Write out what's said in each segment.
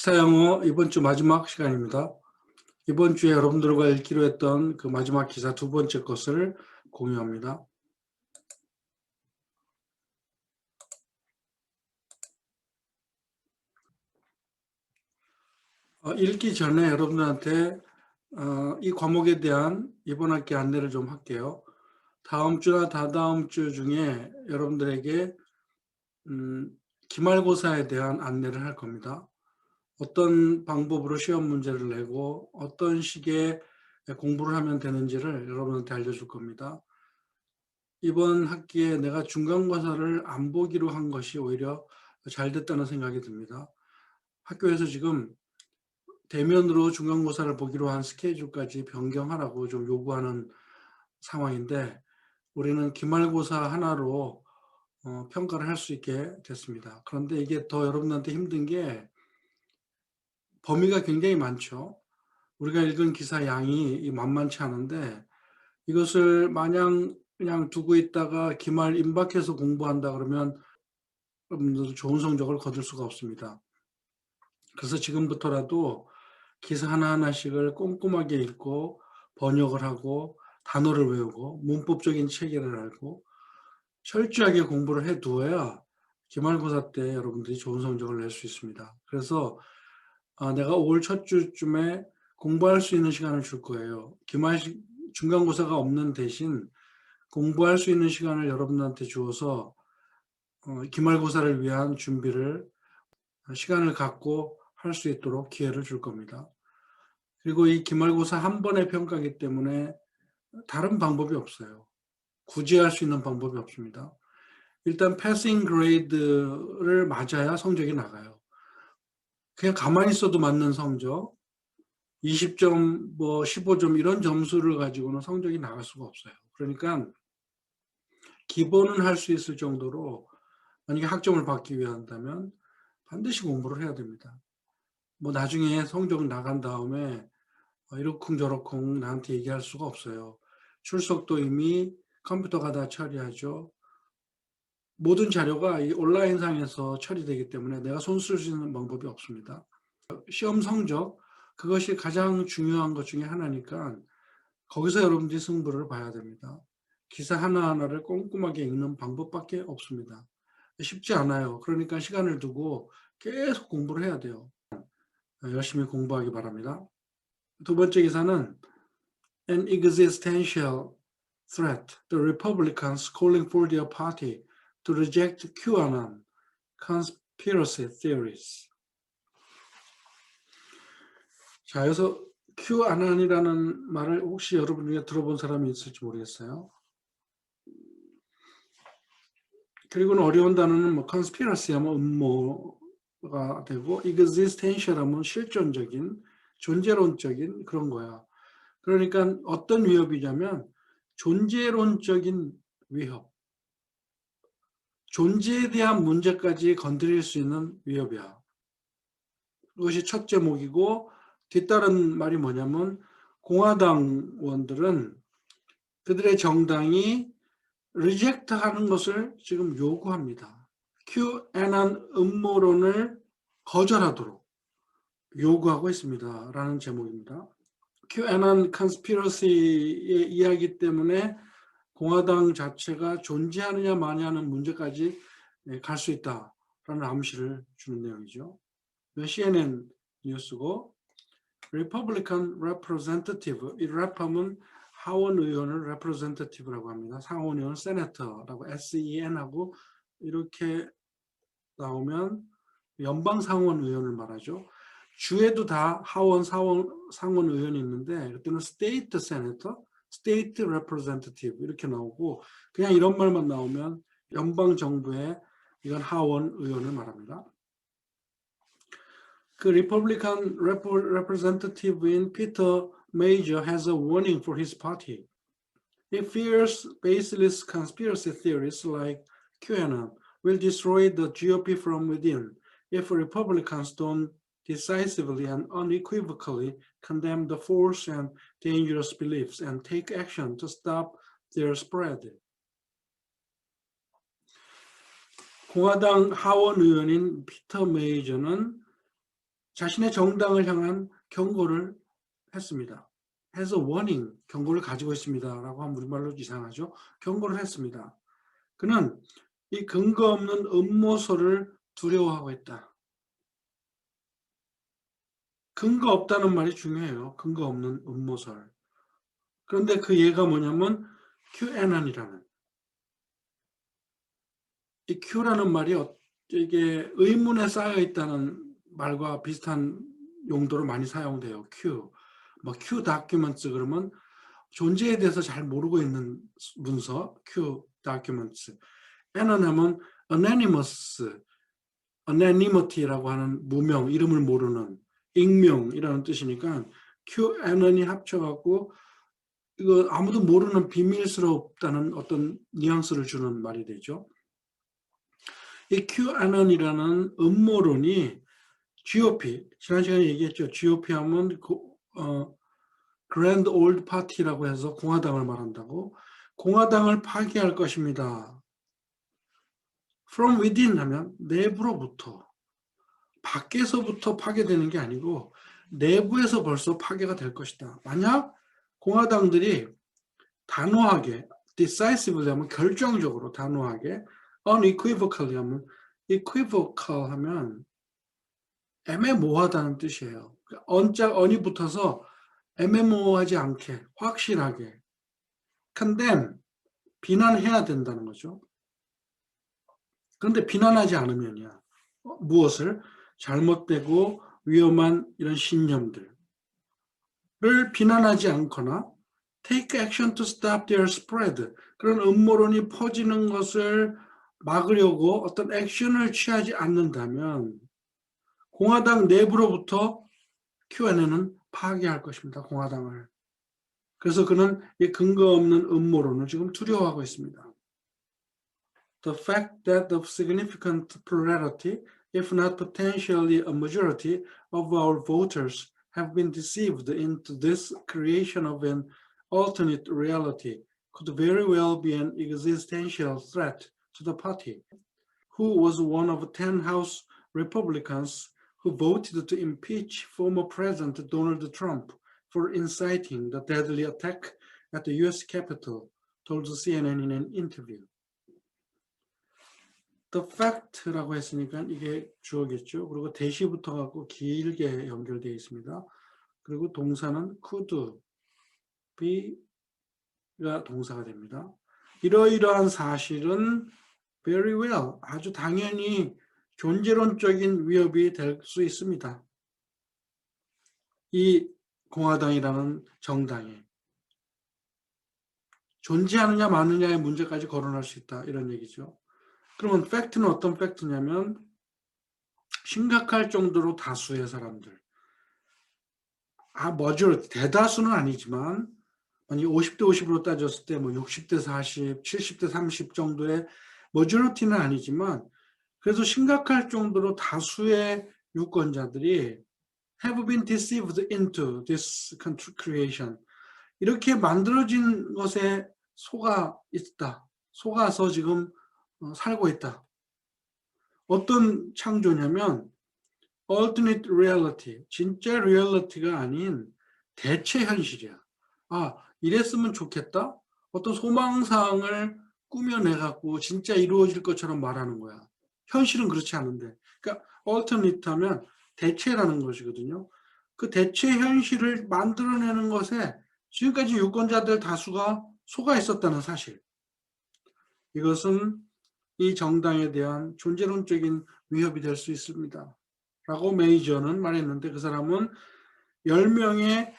기사 영어 이번 주 마지막 시간입니다. 이번 주에 여러분들과 읽기로 했던 그 마지막 기사 두 번째 것을 공유합니다. 읽기 전에 여러분들한테 이 과목에 대한 이번 학기 안내를 좀 할게요. 다음 주나 다다음 주 중에 여러분들에게 기말고사에 대한 안내를 할 겁니다. 어떤 방법으로 시험 문제를 내고 어떤 식의 공부를 하면 되는지를 여러분한테 알려줄 겁니다. 이번 학기에 내가 중간고사를 안 보기로 한 것이 오히려 잘 됐다는 생각이 듭니다. 학교에서 지금 대면으로 중간고사를 보기로 한 스케줄까지 변경하라고 좀 요구하는 상황인데 우리는 기말고사 하나로 평가를 할 수 있게 됐습니다. 그런데 이게 더 여러분한테 힘든 게 범위가 굉장히 많죠. 우리가 읽은 기사 양이 만만치 않은데 이것을 마냥 그냥 두고 있다가 기말 임박해서 공부한다 그러면 여러분들도 좋은 성적을 거둘 수가 없습니다. 그래서 지금부터라도 기사 하나하나씩을 꼼꼼하게 읽고 번역을 하고 단어를 외우고 문법적인 체계를 알고 철저하게 공부를 해두어야 기말고사 때 여러분들이 좋은 성적을 낼 수 있습니다. 그래서 내가 올 첫 주쯤에 공부할 수 있는 시간을 줄 거예요. 중간고사가 없는 대신 공부할 수 있는 시간을 여러분들한테 주어서 기말고사를 위한 준비를 시간을 갖고 할 수 있도록 기회를 줄 겁니다. 그리고 이 기말고사 한 번의 평가이기 때문에 다른 방법이 없어요. 굳이 할 수 있는 방법이 없습니다. 일단 패싱 그레이드를 맞아야 성적이 나가요. 그냥 가만히 있어도 맞는 성적, 20점, 15점 이런 점수를 가지고는 성적이 나갈 수가 없어요. 그러니까 기본은 할 수 있을 정도로 만약에 학점을 받기 위한다면 반드시 공부를 해야 됩니다. 나중에 성적 나간 다음에 이러쿵저러쿵 나한테 얘기할 수가 없어요. 출석도 이미 컴퓨터가 다 처리하죠. 모든 자료가 이 온라인상에서 처리되기 때문에 내가 손 쓸 수 있는 방법이 없습니다. 시험 성적, 그것이 가장 중요한 것 중에 하나니까 거기서 여러분들이 승부를 봐야 됩니다. 기사 하나하나를 꼼꼼하게 읽는 방법밖에 없습니다. 쉽지 않아요. 그러니까 시간을 두고 계속 공부를 해야 돼요. 열심히 공부하기 바랍니다. 두 번째 기사는 An existential threat. The Republicans calling for their party to reject QAnon conspiracy theories. 자, 여기서 QAnon이라는 말을 혹시 여러분 중에 들어본 사람이 있을지 모르겠어요. 그리고는 어려운 단어는 conspiracy 하면 음모가 되고 existential 하면 실존적인, 존재론적인 그런 거야. 그러니까 어떤 위협이냐면 존재론적인 위협. 존재에 대한 문제까지 건드릴 수 있는 위협이야. 그것이 첫 제목이고 뒤따른 말이 뭐냐면 공화당원들은 그들의 정당이 리젝트 하는 것을 지금 요구합니다. QAnon 음모론을 거절하도록 요구하고 있습니다. 라는 제목입니다. QAnon conspiracy의 이야기 때문에 공화당 자체가 존재하느냐 마냐는 문제까지 갈 수 있다라는 암시를 주는 내용이죠. CNN 뉴스고 Republican Representative, 이 랩하면 하원 의원을 Representative라고 합니다. 상원 의원 Senator라고 SEN하고 이렇게 나오면 연방 상원 의원을 말하죠. 주에도 다 하원, 상원 의원이 있는데 그때는 State Senator, State Representative 이렇게 나오고 그냥 이런 말만 나오면 연방 정부의 이건 하원 의원을 말합니다. 그 Republican representative인 Peter Major has a warning for his party. He fears baseless conspiracy theories like QAnon will destroy the GOP from within if Republicans don't decisively and unequivocally condemn the false and dangerous beliefs and take action to stop their spread. 공화당 하원 의원인 피터 메이저는 자신의 정당을 향한 경고를 했습니다. has a warning, 경고를 가지고 있습니다라고 하면 우리말로 이상하죠. 경고를 했습니다. 그는 이 근거 없는 음모설을 두려워하고 있다. 근거 없다는 말이 중요해요. 근거 없는 음모설. 그런데 그 예가 뭐냐면 QAnon이라는, 이 Q라는 말이 이게 의문에 쌓여 있다는 말과 비슷한 용도로 많이 사용돼요. Q. 뭐 Q documents 그러면 존재에 대해서 잘 모르고 있는 문서, Q documents. Anon 하면 anonymous, anonymity라고 하는 무명, 이름을 모르는 익명이라는 뜻이니까 QAnon이 합쳐갖고 이거 아무도 모르는 비밀스럽다는 어떤 뉘앙스를 주는 말이 되죠. 이 QAnon이라는 음모론이 GOP, 지난 시간에 얘기했죠. GOP 하면 Grand Old Party라고 해서 공화당을 말한다고. 공화당을 파괴할 것입니다. From within 하면 내부로부터, 밖에서부터 파괴되는 게 아니고 내부에서 벌써 파괴가 될 것이다. 만약 공화당들이 단호하게, decisively 하면 결정적으로 단호하게, unequivocally 하면, equivocal 하면 애매모호하다는 뜻이에요. 언이 붙어서 애매모호하지 않게, 확실하게, condemn, 비난해야 된다는 거죠. 그런데 비난하지 않으면요. 무엇을? 잘못되고 위험한 이런 신념들을 비난하지 않거나 take action to stop their spread, 그런 음모론이 퍼지는 것을 막으려고 어떤 액션을 취하지 않는다면 공화당 내부로부터 QAnon은 파괴할 것입니다. 공화당을. 그래서 그는 이 근거 없는 음모론을 지금 두려워하고 있습니다. The fact that the significant plurality, if not potentially a majority of our voters have been deceived into this creation of an alternate reality could very well be an existential threat to the party, who was one of 10 House Republicans who voted to impeach former President Donald Trump for inciting the deadly attack at the US Capitol, told CNN in an interview. The fact라고 했으니까 이게 주어겠죠. 그리고 대시부터 갖고 길게 연결되어 있습니다. 그리고 동사는 could be가 동사가 됩니다. 이러이러한 사실은 very well, 아주 당연히 존재론적인 위협이 될 수 있습니다. 이 공화당이라는 정당에 존재하느냐 마느냐의 문제까지 거론할 수 있다, 이런 얘기죠. 그러면 팩트는 어떤 팩트냐면 심각할 정도로 다수의 사람들, majority, 대다수는 아니지만 만약 50대 50으로 따졌을 때 뭐 60대 40, 70대 30 정도의 majority는 아니지만 그래서 심각할 정도로 다수의 유권자들이 have been deceived into this creation, 이렇게 만들어진 것에 속아 있다, 속아서 지금 살고 있다. 어떤 창조냐면 alternate reality, 진짜 리얼리티가 아닌 대체 현실이야. 이랬으면 좋겠다? 어떤 소망상을 꾸며내갖고 진짜 이루어질 것처럼 말하는 거야. 현실은 그렇지 않은데. 그러니까 alternate 하면 대체라는 것이거든요. 그 대체 현실을 만들어내는 것에 지금까지 유권자들 다수가 속아 있었다는 사실. 이것은 이 정당에 대한 존재론적인 위협이 될 수 있습니다. 라고 메이저는 말했는데, 그 사람은 10명의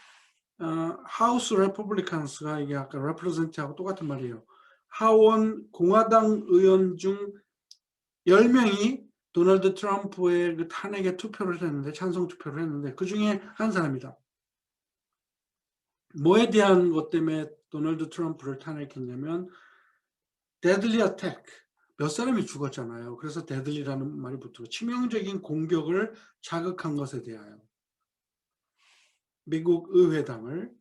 하우스 레퍼블리칸스가, 이게 아까 레프레젠트하고 똑같은 말이에요. 하원 공화당 의원 중 10명이 도널드 트럼프의 그 탄핵에 투표를 했는데, 찬성 투표를 했는데, 그 중에 한 사람이다. 뭐에 대한 것 때문에 도널드 트럼프를 탄핵했냐면 deadly attack, 몇 사람이 죽었잖아요. 그래서 deadly라는 말이 붙고 치명적인 공격을 자극한 것에 대하여 미국 의회당을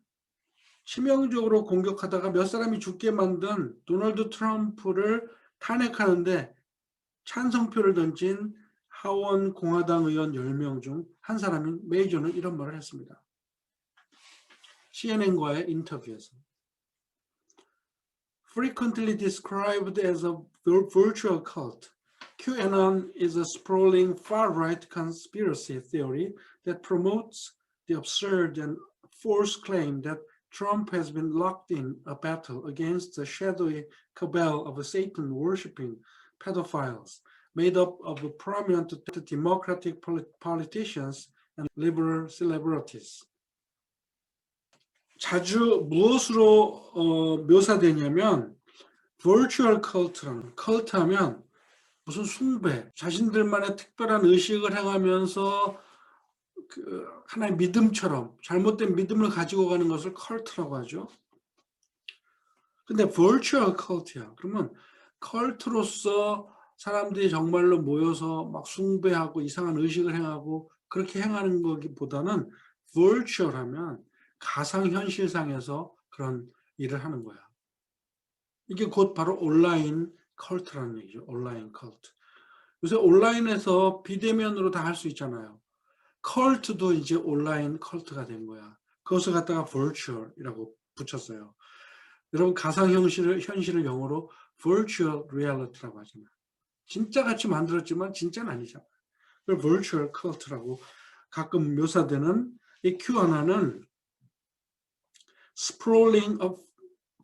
치명적으로 공격하다가 몇 사람이 죽게 만든 도널드 트럼프를 탄핵하는데 찬성표를 던진 하원 공화당 의원 10명 중 한 사람인 메이저는 이런 말을 했습니다. CNN과의 인터뷰에서. Frequently described as a virtual cult, QAnon is a sprawling far-right conspiracy theory that promotes the absurd and false claim that Trump has been locked in a battle against the shadowy cabal of Satan-worshipping pedophiles made up of prominent Democratic politicians and liberal celebrities. 자주 무엇으로 묘사되냐면 virtual cult라는 cult하면 무슨 숭배, 자신들만의 특별한 의식을 행하면서 그 하나의 믿음처럼 잘못된 믿음을 가지고 가는 것을 cult라고 하죠. 근데 virtual cult야. 그러면 cult로서 사람들이 정말로 모여서 막 숭배하고 이상한 의식을 행하고 그렇게 행하는 거기보다는 virtual하면 가상현실상에서 그런 일을 하는 거야. 이게 곧 바로 온라인 컬트라는 얘기죠. 온라인 컬트. 요새 온라인에서 비대면으로 다 할 수 있잖아요. 컬트도 이제 온라인 컬트가 된 거야. 그것을 갖다가 virtual이라고 붙였어요. 여러분 현실을 영어로 virtual reality라고 하잖아요. 진짜 같이 만들었지만 진짜는 아니잖아요. 그걸 virtual cult라고 가끔 묘사되는 이 QAnon은 sprawling of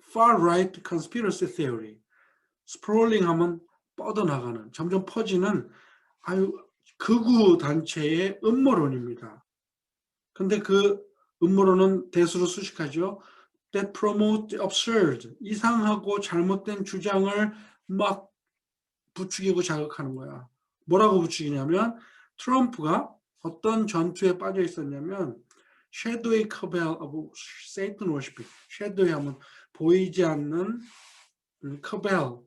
far-right conspiracy theory. sprawling 하면 뻗어나가는, 점점 퍼지는 아주 극우 단체의 음모론입니다. 근데 그 음모론은 대수로 수식하죠. That promote the absurd, 이상하고 잘못된 주장을 막 부추기고 자극하는 거야. 뭐라고 부추기냐면 트럼프가 어떤 전투에 빠져 있었냐면 shadowy cabal of Satan worshiping. shadowy 하면 보이지 않는 cabal.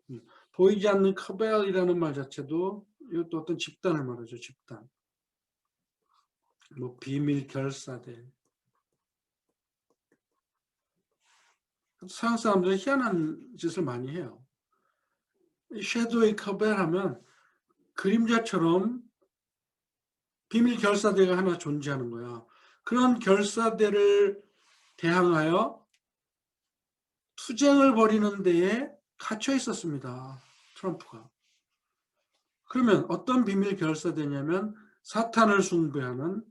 보이지 않는 cabal이라는 말 자체도 이것도 어떤 집단을 말하죠. 집단. 뭐 비밀 결사대. 서양 사람들은 희한한 짓을 많이 해요. 섀도우의 cabal 하면 그림자처럼 비밀 결사대가 하나 존재하는 거야. 그런 결사대를 대항하여 투쟁을 벌이는 데에 갇혀 있었습니다. 트럼프가. 그러면 어떤 비밀 결사대냐면 사탄을 숭배하는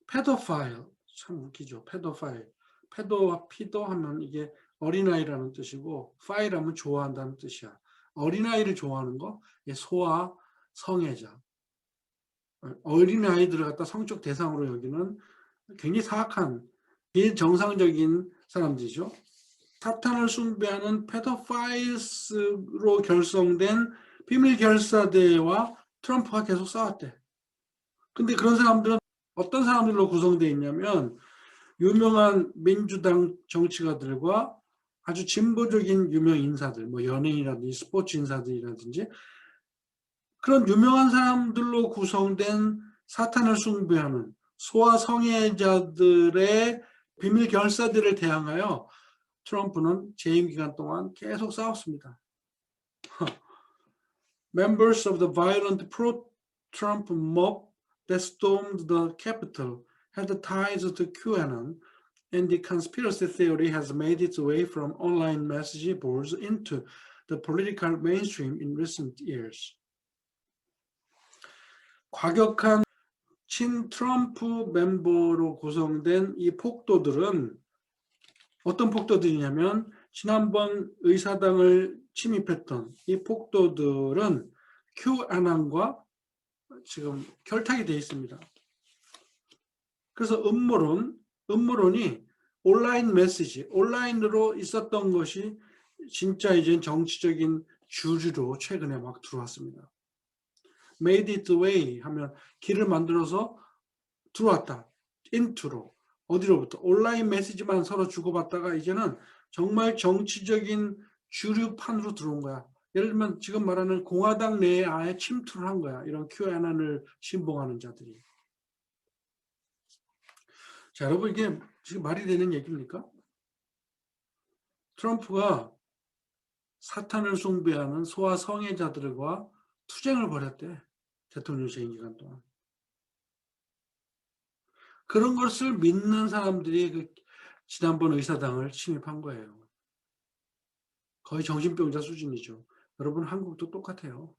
페도파일. 참 웃기죠. 페도파일. 페도와 피도 하면 이게 어린아이라는 뜻이고 파일 하면 좋아한다는 뜻이야. 어린아이를 좋아하는 거 소아 성애자. 어린아이들을 갖다 성적 대상으로 여기는 굉장히 사악한 비정상적인 사람들이죠. 사탄을 숭배하는 페도파일스로 결성된 비밀 결사대와 트럼프가 계속 싸웠대. 근데 그런 사람들은 어떤 사람들로 구성되어 있냐면 유명한 민주당 정치가들과 아주 진보적인 유명 인사들, 뭐 연예인이라든지 스포츠 인사들이라든지 그런 유명한 사람들로 구성된 사탄을 숭배하는 소아 성애자들의 비밀 결사들을 대항하여 트럼프는 재임 기간 동안 계속 싸웠습니다. Members of the violent pro-Trump mob that stormed the Capitol had ties to QAnon, and the conspiracy theory has made its way from online message boards into the political mainstream in recent years. 과격한 친-트럼프 멤버로 구성된 이 폭도들은 어떤 폭도들이냐면 지난번 의사당을 침입했던 이 폭도들은 QAnon과 지금 결탁이 되어 있습니다. 그래서 음모론이 온라인 메시지, 온라인으로 있었던 것이 진짜 이제 정치적인 주류로 최근에 막 들어왔습니다. made its way 하면 길을 만들어서 들어왔다. into로. 어디로부터? 온라인 메시지만 서로 주고받다가 이제는 정말 정치적인 주류판으로 들어온 거야. 예를 들면 지금 말하는 공화당 내에 아예 침투를 한 거야. 이런 QAnon을 신봉하는 자들이. 자, 여러분 이게 지금 말이 되는 얘기입니까? 트럼프가 사탄을 숭배하는 소아 성애자들과 투쟁을 벌였대. 대통령 재임 기간 동안. 그런 것을 믿는 사람들이 그 지난번 의사당을 침입한 거예요. 거의 정신병자 수준이죠. 여러분, 한국도 똑같아요.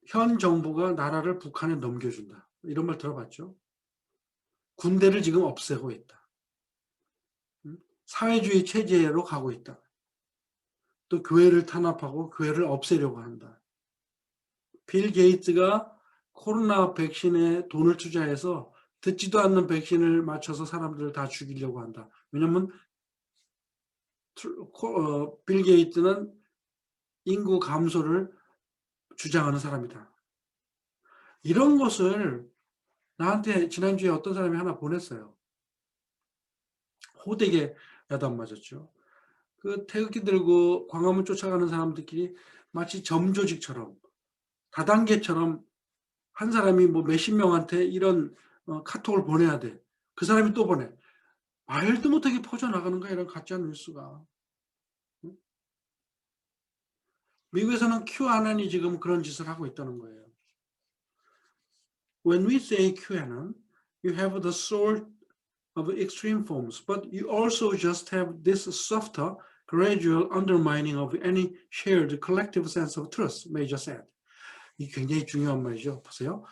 현 정부가 나라를 북한에 넘겨준다. 이런 말 들어봤죠? 군대를 지금 없애고 있다. 사회주의 체제로 가고 있다. 또 교회를 탄압하고 교회를 없애려고 한다. 빌 게이츠가 코로나 백신에 돈을 투자해서 듣지도 않는 백신을 맞춰서 사람들을 다 죽이려고 한다. 왜냐하면 빌 게이츠는 인구 감소를 주장하는 사람이다. 이런 것을 나한테 지난주에 어떤 사람이 하나 보냈어요. 호되게 야단 맞았죠. 그 태극기 들고 광화문 쫓아가는 사람들끼리 마치 점조직처럼 다단계처럼 한 사람이 뭐 몇십 명한테 이런 카톡을 보내야 돼. 그 사람이 또 보내. 말도 못하게 퍼져나가는 거야, 이런 가짜 뉴스가. 미국에서는 QAnon이 지금 그런 짓을 하고 있다는 거예요. When we say QAnon, you have the sort of extreme forms, but you also just have this softer, gradual undermining of any shared collective sense of truth, Major said. 이 굉장히 중요한 말이죠. 보세요.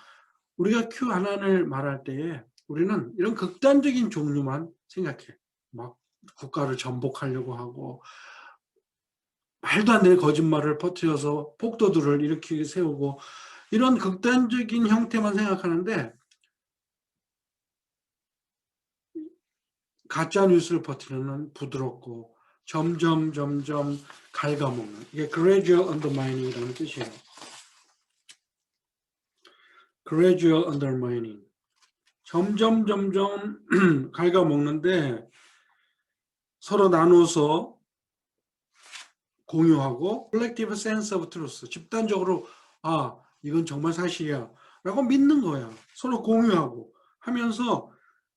우리가 QAnon을 말할 때에 우리는 이런 극단적인 종류만 생각해. 막 국가를 전복하려고 하고 말도 안 되는 거짓말을 퍼뜨려서 폭도들을 일으키게 세우고 이런 극단적인 형태만 생각하는데 가짜 뉴스를 퍼뜨리는 부드럽고 점점 갉아먹는 이게 gradual undermining이라는 뜻이에요. gradual undermining. 점점 갉아먹는데 서로 나눠서 공유하고 collective sense of truth. 집단적으로 아 이건 정말 사실이야 라고 믿는 거야. 서로 공유하고 하면서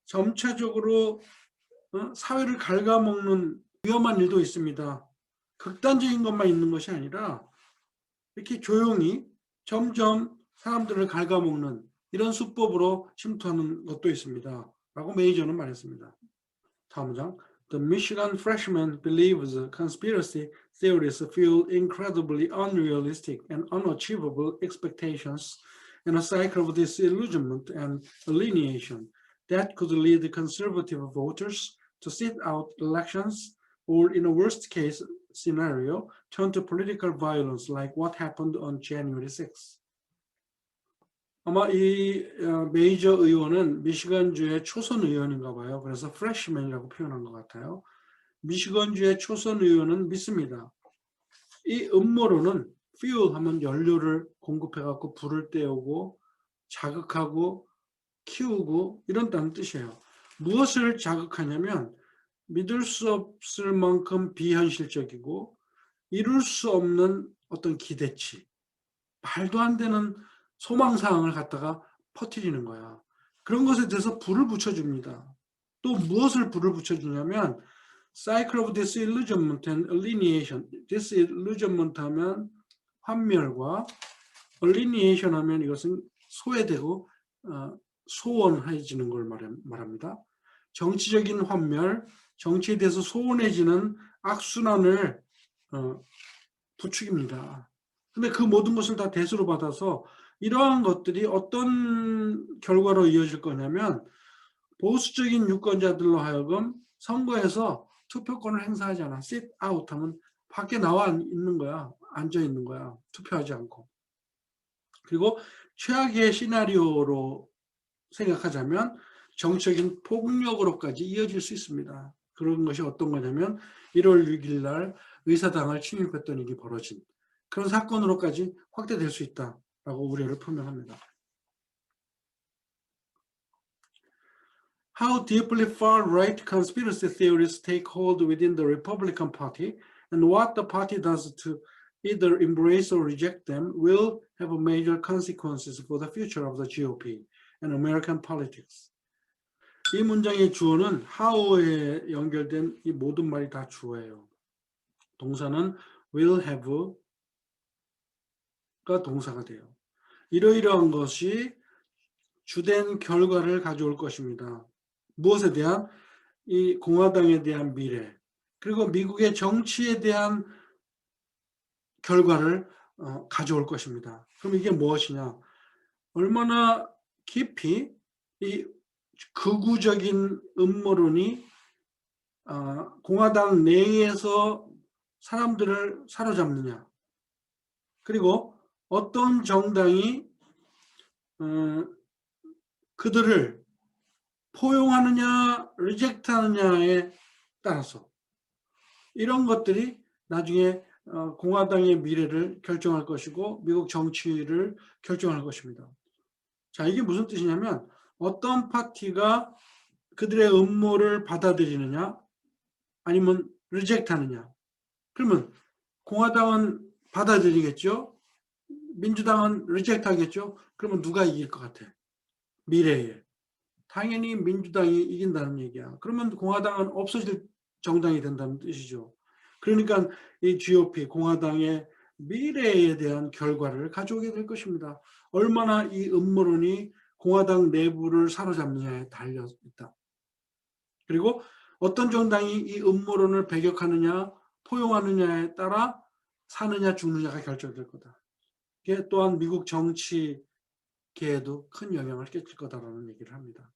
점차적으로 사회를 갉아먹는 위험한 일도 있습니다. 극단적인 것만 있는 것이 아니라 이렇게 조용히 점점 사람들을 갉아먹는 이런 수법으로 침투하는 것도 있습니다. 라고 메이저는 말했습니다. 다음 문장. The Michigan freshman believes conspiracy theories fuel incredibly unrealistic and unachievable expectations and a cycle of disillusionment and alienation that could lead conservative voters to sit out elections or, in a worst-case scenario, turn to political violence like what happened on January 6th. 아마 이 메이저 의원은 미시건주의 초선 의원인가 봐요. 그래서 freshman이라고 표현한 것 같아요. 미시건주의 초선 의원은 믿습니다. 이 음모론은 fuel 하면 연료를 공급해갖고 불을 떼우고 자극하고 키우고 이런다는 뜻이에요. 무엇을 자극하냐면 믿을 수 없을 만큼 비현실적이고 이룰 수 없는 어떤 기대치, 말도 안 되는 소망사항을 갖다가 퍼뜨리는 거야. 그런 것에 대해서 불을 붙여줍니다. 또 무엇을 불을 붙여주냐면 cycle of disillusionment and alienation. disillusionment 하면 환멸과 alienation 하면 이것은 소외되고 소원해지는 걸 말합니다. 정치적인 환멸, 정치에 대해서 소원해지는 악순환을 부추깁니다. 근데 그 모든 것을 다 대수로 받아서 이러한 것들이 어떤 결과로 이어질 거냐면 보수적인 유권자들로 하여금 선거에서 투표권을 행사하지 않아. sit out 하면 밖에 나와 있는 거야. 앉아 있는 거야. 투표하지 않고. 그리고 최악의 시나리오로 생각하자면 정치적인 폭력으로까지 이어질 수 있습니다. 그런 것이 어떤 거냐면 1월 6일 날 의사당을 침입했던 일이 벌어진 그런 사건으로까지 확대될 수 있다라고 우려를 표명합니다. How deeply far-right conspiracy theories take hold within the Republican Party and what the party does to either embrace or reject them will have major consequences for the future of the GOP and American politics. 이 문장의 주어는 how에 연결된 이 모든 말이 다 주어예요. 동사는 will have가 동사가 돼요. 이러이러한 것이 주된 결과를 가져올 것입니다. 무엇에 대한? 이 공화당에 대한 미래, 그리고 미국의 정치에 대한 결과를 가져올 것입니다. 그럼 이게 무엇이냐? 얼마나 깊이 이 극우적인 음모론이 공화당 내에서 사람들을 사로잡느냐, 그리고 어떤 정당이 그들을 포용하느냐 리젝트하느냐에 따라서 이런 것들이 나중에 공화당의 미래를 결정할 것이고 미국 정치를 결정할 것입니다. 자, 이게 무슨 뜻이냐면 어떤 파티가 그들의 음모를 받아들이느냐 아니면 리젝트하느냐. 그러면 공화당은 받아들이겠죠. 민주당은 리젝트하겠죠. 그러면 누가 이길 것 같아? 미래에. 당연히 민주당이 이긴다는 얘기야. 그러면 공화당은 없어질 정당이 된다는 뜻이죠. 그러니까 이 GOP, 공화당의 미래에 대한 결과를 가져오게 될 것입니다. 얼마나 이 음모론이 공화당 내부를 사로잡느냐에 달려 있다. 그리고 어떤 정당이 이 음모론을 배격하느냐, 포용하느냐에 따라 사느냐 죽느냐가 결정될 거다. 이게 또한 미국 정치계에도 큰 영향을 끼칠 거다라는 얘기를 합니다.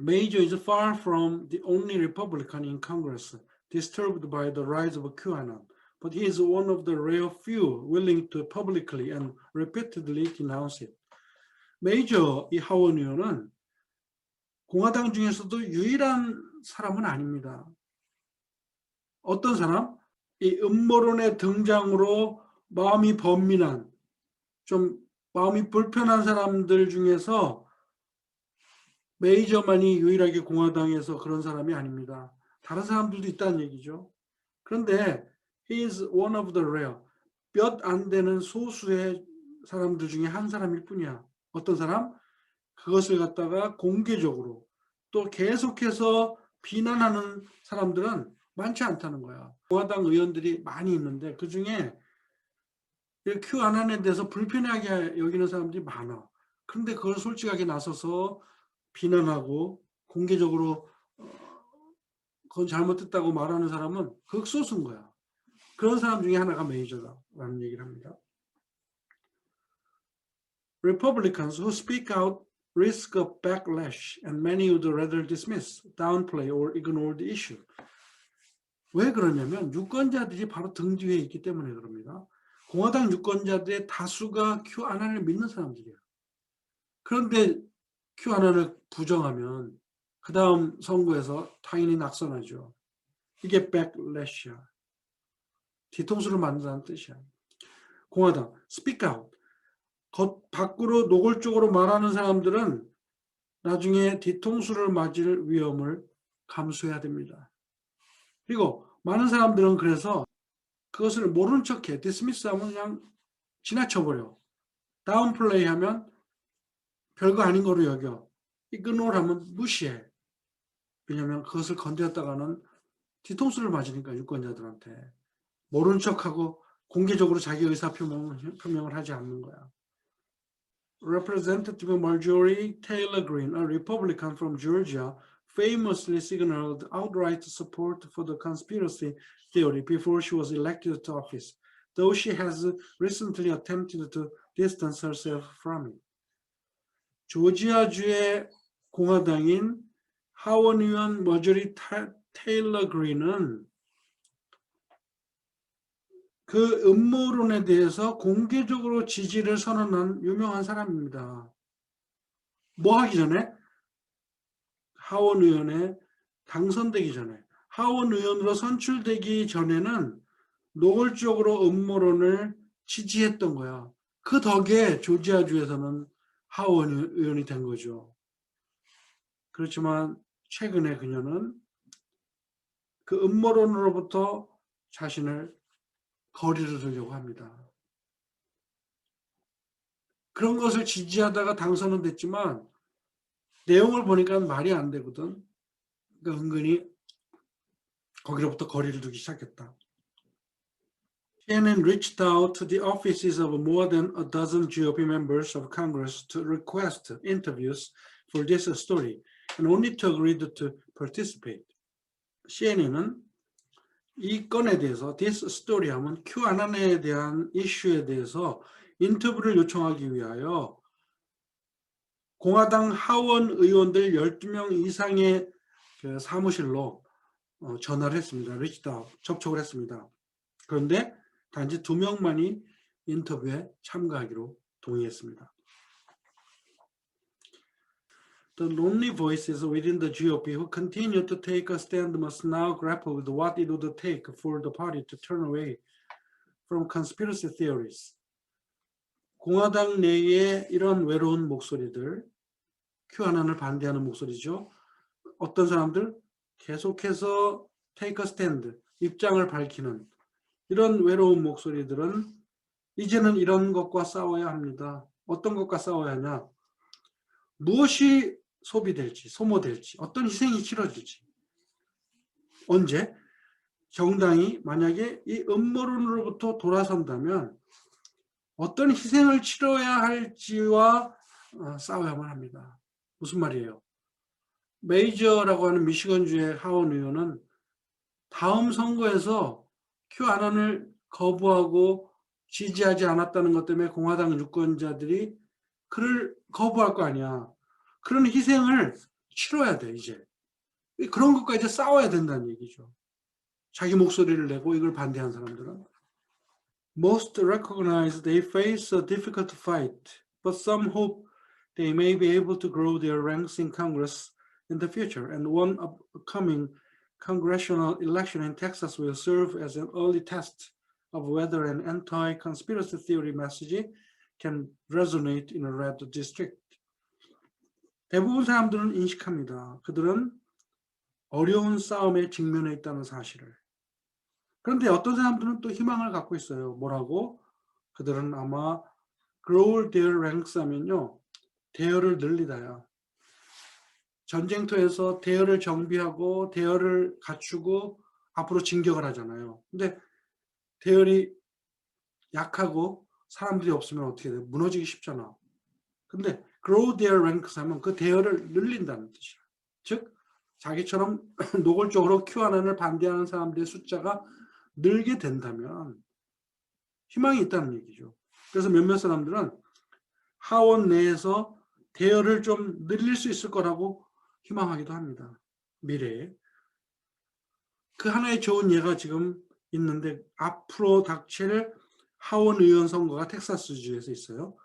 Major is far from the only Republican in Congress disturbed by the rise of QAnon, but he is one of the rare few willing to publicly and repeatedly denounce it. 메이저 이 하원 의원은 공화당 중에서도 유일한 사람은 아닙니다. 어떤 사람? 이 음모론의 등장으로 마음이 번민한, 좀 마음이 불편한 사람들 중에서 메이저만이 유일하게 공화당에서 그런 사람이 아닙니다. 다른 사람들도 있다는 얘기죠. 그런데 he is one of the rare, 몇 안 되는 소수의 사람들 중에 한 사람일 뿐이야. 어떤 사람? 그것을 갖다가 공개적으로 또 계속해서 비난하는 사람들은 많지 않다는 거야. 공화당 의원들이 많이 있는데 그중에 QAnon에 대해서 불편하게 여기는 사람들이 많아. 그런데 그걸 솔직하게 나서서 비난하고 공개적으로 그건 잘못됐다고 말하는 사람은 극소수인 거야. 그런 사람 중에 하나가 메이저다라는 얘기를 합니다. Republicans who speak out risk a backlash and many would rather dismiss, downplay or ignore the issue. 왜 그러냐면 유권자들이 바로 등 뒤에 있기 때문에 그럽니다. 공화당 유권자들의 다수가 QAnon을 믿는 사람들이야. 그런데 QAnon을 부정하면 그 다음 선거에서 당연히 낙선하죠. 이게 backlash야. 뒤통수를 만든다는 뜻이야. 공화당, speak out. 겉 밖으로 노골적으로 말하는 사람들은 나중에 뒤통수를 맞을 위험을 감수해야 됩니다. 그리고 많은 사람들은 그래서 그것을 모른 척해. 디스미스하면 그냥 지나쳐버려. 다운플레이하면 별거 아닌 거로 여겨. 이그노하면 무시해. 왜냐하면 그것을 건드렸다가는 뒤통수를 맞으니까 유권자들한테. 모른 척하고 공개적으로 자기 의사표명을 하지 않는 거야. Representative Marjorie Taylor Greene, a Republican from Georgia, famously signaled outright support for the conspiracy theory before she was elected to office, though she has recently attempted to distance herself from it. 조지아주의 공화당인 하원 의원 머저리 테일러 그린은 그 음모론에 대해서 공개적으로 지지를 선언한 유명한 사람입니다. 뭐 하기 전에? 하원 의원에 당선되기 전에. 하원 의원으로 선출되기 전에는 노골적으로 음모론을 지지했던 거야. 그 덕에 조지아주에서는 하원 의원이 된 거죠. 그렇지만 최근에 그녀는 그 음모론으로부터 자신을 거리를 두려고 합니다. 그런 것을 지지하다가 당선은 됐지만 내용을 보니까 말이 안 되거든. 그러니까 은근히 거기로부터 거리를 두기 시작했다. CNN reached out to the offices of more than a dozen GOP members of Congress to request interviews for this story and only to agree to participate. CNN은 이 건에 대해서 this story 하면 QAnon에 대한 이슈에 대해서 인터뷰를 요청하기 위하여 공화당 하원 의원들 12명 이상의 그 사무실로 전화를 했습니다. 접촉을 했습니다. 그런데 단지 2명만이 인터뷰에 참가하기로 동의했습니다. The lonely voices within the GOP who continue to take a stand must now grapple with what it would take for the party to turn away from conspiracy theories. 공화당 내에 이런 외로운 목소리들, QAnon을 반대하는 목소리죠. 어떤 사람들 계속해서 take a stand, 입장을 밝히는 이런 외로운 목소리들은 이제는 이런 것과 싸워야 합니다. 어떤 것과 싸워야 하냐? 무엇이 소비될지, 소모될지, 어떤 희생이 치러질지. 언제? 정당이 만약에 이 음모론으로부터 돌아선다면 어떤 희생을 치러야 할지와 싸워야만 합니다. 무슨 말이에요? 메이저라고 하는 미시건주의 하원 의원은 다음 선거에서 QAnon을 거부하고 지지하지 않았다는 것 때문에 공화당 유권자들이 그를 거부할 거 아니야. 그런 희생을 치러야 돼, 이제. 그런 것과 이제 싸워야 된다는 얘기죠. 자기 목소리를 내고 이걸 반대한 사람들은. Most recognize they face a difficult fight, but some hope they may be able to grow their ranks in Congress in the future, and one upcoming congressional election in Texas will serve as an early test of whether an anti-conspiracy theory message can resonate in a red district. 대부분 사람들은 인식합니다. 그들은 어려운 싸움에 직면해 있다는 사실을. 그런데 어떤 사람들은 또 희망을 갖고 있어요. 뭐라고? 그들은 아마 grow their ranks 하면요. 대열을 늘리다야. 전쟁터에서 대열을 정비하고 대열을 갖추고 앞으로 진격을 하잖아요. 근데 대열이 약하고 사람들이 없으면 어떻게 돼요? 무너지기 쉽잖아. 근데 grow their ranks 하면 그 대열을 늘린다는 뜻이야. 즉 자기처럼 노골적으로 QAnon을 반대하는 사람들의 숫자가 늘게 된다면 희망이 있다는 얘기죠. 그래서 몇몇 사람들은 하원 내에서 대열을 좀 늘릴 수 있을 거라고 희망하기도 합니다. 미래에. 그 하나의 좋은 예가 지금 있는데 앞으로 닥칠 하원 의원 선거가 텍사스주에서 있어요.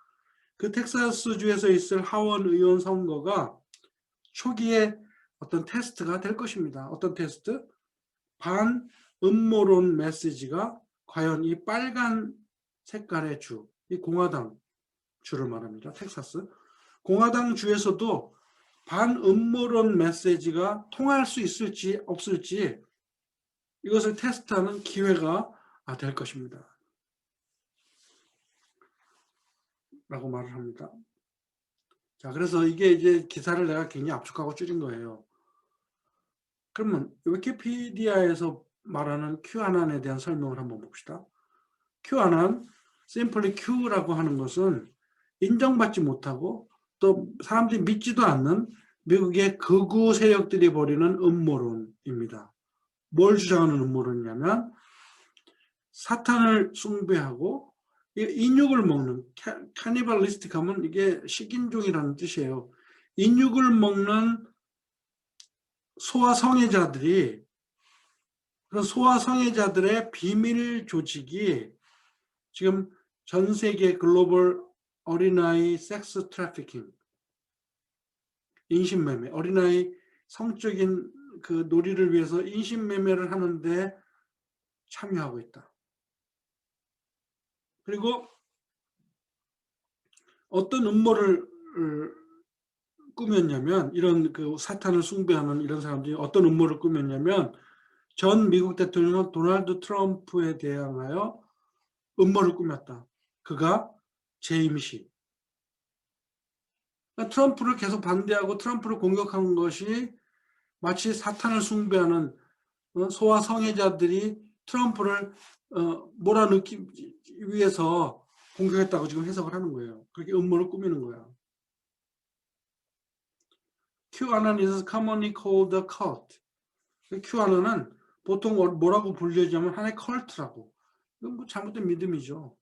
그 텍사스주에서 있을 하원 의원 선거가 초기에 어떤 테스트가 될 것입니다. 어떤 테스트? 반 음모론 메시지가 과연 이 빨간 색깔의 주, 이 공화당 주를 말합니다. 텍사스. 공화당 주에서도 반음모론 메시지가 통할 수 있을지 없을지 이것을 테스트하는 기회가 될 것입니다. 라고 말을 합니다. 자, 그래서 이게 이제 기사를 내가 굉장히 압축하고 줄인 거예요. 그러면 위키피디아에서 말하는 QAnon에 대한 설명을 한번 봅시다. QAnon, simply Q라고 하는 것은 인정받지 못하고 또 사람들이 믿지도 않는 미국의 극우 세력들이 벌이는 음모론입니다. 뭘 주장하는 음모론이냐면 사탄을 숭배하고 인육을 먹는, 카니발리스틱 하면 이게 식인종이라는 뜻이에요. 인육을 먹는 소아 성애자들이, 그런 소아 성애자들의 비밀 조직이 지금 전 세계 글로벌 어린아이 섹스 트래피킹, 인신매매, 어린아이 성적인 그 놀이를 위해서 인신매매를 하는데 참여하고 있다. 그리고 어떤 음모를 꾸몄냐면, 이런 그 사탄을 숭배하는 이런 사람들이 어떤 음모를 꾸몄냐면, 전 미국 대통령 도널드 트럼프에 대항하여 음모를 꾸몄다. 그가 재임시. 그러니까 트럼프를 계속 반대하고 트럼프를 공격한 것이 마치 사탄을 숭배하는 소아 성애자들이 트럼프를 몰아넣기 위해서 공격했다고 지금 해석을 하는 거예요. 그렇게 음모를 꾸미는 거야. QAnon is commonly called a cult. QAnon은 보통 뭐라고 불리냐면 하나의 컬트라고. 이건 뭐 잘못된 믿음이죠.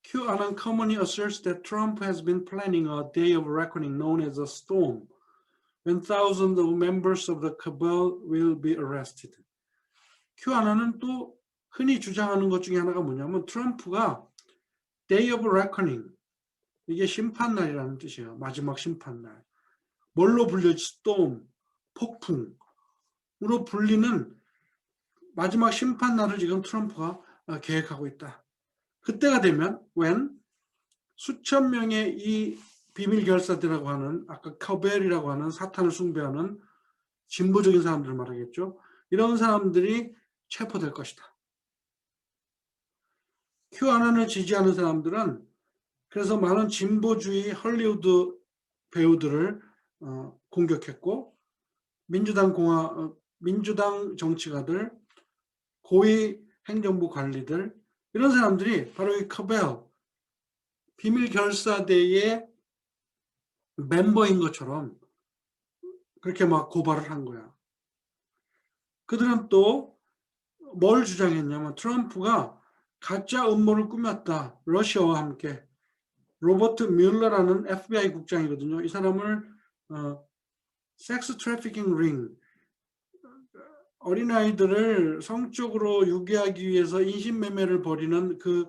QAnon commonly asserts that Trump has been planning a day of reckoning known as a storm, when thousands of members of the cabal will be arrested. QAnon은 또 흔히 주장하는 것 중에 하나가 뭐냐면 트럼프가 Day of Reckoning, 이게 심판날이라는 뜻이에요. 마지막 심판날. 뭘로 불리지? storm, 폭풍으로 불리는 마지막 심판날을 지금 트럼프가 계획하고 있다. 그때가 되면 when 수천 명의 이 비밀 결사들이라고 하는 아까 커벨이라고 하는 사탄을 숭배하는 진보적인 사람들 말하겠죠. 이런 사람들이 체포될 것이다. QAnon을 지지하는 사람들은 그래서 많은 진보주의 헐리우드 배우들을 공격했고 민주당 정치가들, 고위 행정부 관리들 이런 사람들이 바로 이 커벨 비밀 결사대의 멤버인 것처럼 그렇게 막 고발을 한 거야. 그들은 또 뭘 주장했냐면 트럼프가 가짜 음모를 꾸몄다. 러시아와 함께. 로버트 뮬러라는 FBI 국장이거든요. 이 사람을 섹스 트래피킹 링, 어린아이들을 성적으로 유기하기 위해서 인신매매를 벌이는 그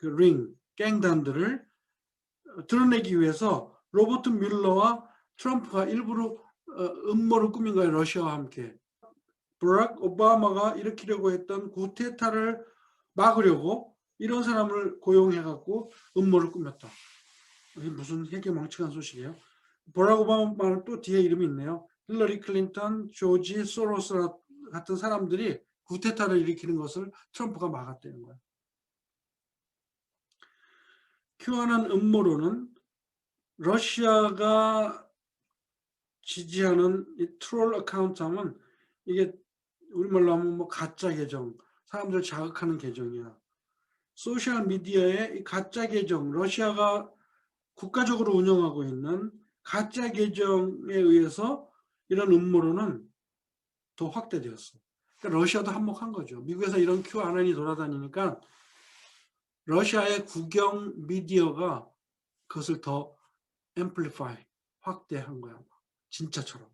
링, 갱단들을 드러내기 위해서 로버트 뮬러와 트럼프가 일부러 음모를 꾸민 거예요. 러시아와 함께. 버락 오바마가 일으키려고 했던 구테타를 막으려고 이런 사람을 고용해갖고 음모를 꾸몄다. 이게 무슨 해괴망측한 소식이에요. 버락 오바마는 또 뒤에 이름이 있네요. 힐러리 클린턴, 조지 소로스 같은 사람들이 구테타를 일으키는 것을 트럼프가 막았다는 거예요. QAnon 음모론은 러시아가 지지하는 이 트롤 어카운트 하면 이게 우리말로 하면 뭐 가짜 계정, 사람들 자극하는 계정이야. 소셜 미디어의 이 가짜 계정, 러시아가 국가적으로 운영하고 있는 가짜 계정에 의해서 이런 음모론은 더 확대되었어. 그러니까 러시아도 한몫한 거죠. 미국에서 이런 QAnon이 돌아다니니까 러시아의 국영 미디어가 그것을 더 앰플리파이, 확대한 거야. 진짜처럼.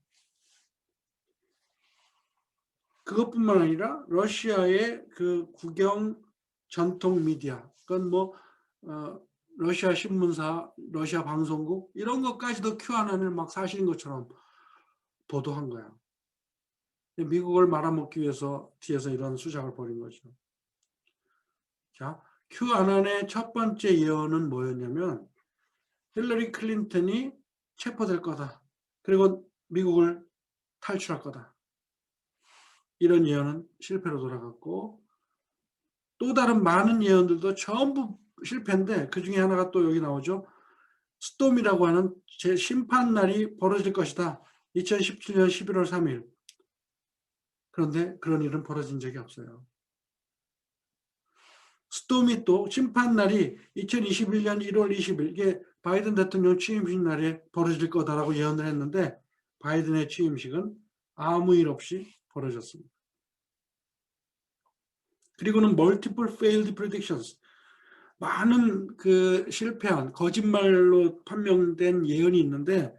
그것뿐만 아니라 러시아의 그 국영 전통 미디어, 그건 뭐 러시아 신문사, 러시아 방송국 이런 것까지도 QAnon을 막 사실인 것처럼 보도한 거야. 미국을 말아먹기 위해서 뒤에서 이런 수작을 벌인 거죠. 자, QAnon의 첫 번째 예언은 뭐였냐면 힐러리 클린턴이 체포될 거다. 그리고 미국을 탈출할 거다. 이런 예언은 실패로 돌아갔고 또 다른 많은 예언들도 전부 실패인데 그 중에 하나가 또 여기 나오죠. 스톰이라고 하는 제 심판날이 벌어질 것이다. 2017년 11월 3일. 그런데 그런 일은 벌어진 적이 없어요. 스톰이 또 심판날이 2021년 1월 20일 이게 바이든 대통령 취임식 날에 벌어질 거다라고 예언을 했는데 바이든의 취임식은 아무 일 없이 벌어졌습니다. 그리고는 multiple failed predictions. 많은 그 실패한 거짓말로 판명된 예언이 있는데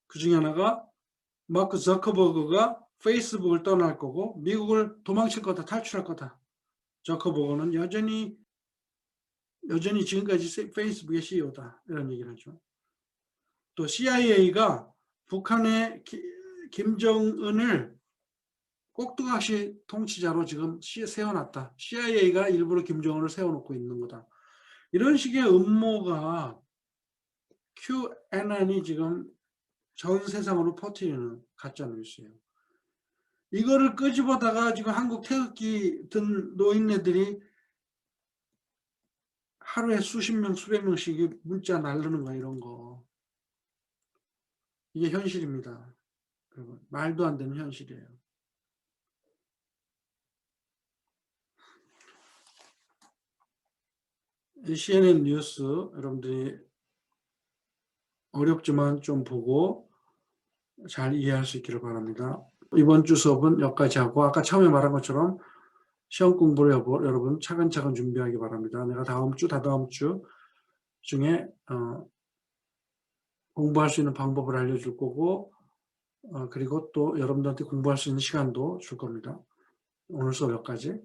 그 중에 하나가 마크 저커버그가 페이스북을 떠날 거고 미국을 도망칠 거다, 탈출할 거다. 저커버그는 여전히 지금까지 페이스북의 CEO다 이런 얘기를 하죠. 또 CIA가 북한의 김정은을 꼭두각시 통치자로 지금 세워놨다. CIA가 일부러 김정은을 세워놓고 있는 거다. 이런 식의 음모가 QAnon이 지금 전 세상으로 퍼뜨리는 가짜 뉴스예요. 이거를 끄집어다가 지금 한국 태극기 든 노인네들이 하루에 수십 명, 수백 명씩 문자 날르는 거 이런 거. 이게 현실입니다. 여러분, 말도 안 되는 현실이에요. 이 CNN 뉴스 여러분들이 어렵지만 좀 보고 잘 이해할 수 있기를 바랍니다. 이번 주 수업은 여기까지 하고 아까 처음에 말한 것처럼 시험 공부를 여러분 차근차근 준비하기 바랍니다. 내가 다음 주, 다다음 주 중에 공부할 수 있는 방법을 알려줄 거고 그리고 또 여러분들한테 공부할 수 있는 시간도 줄 겁니다. 오늘 수업 여기까지.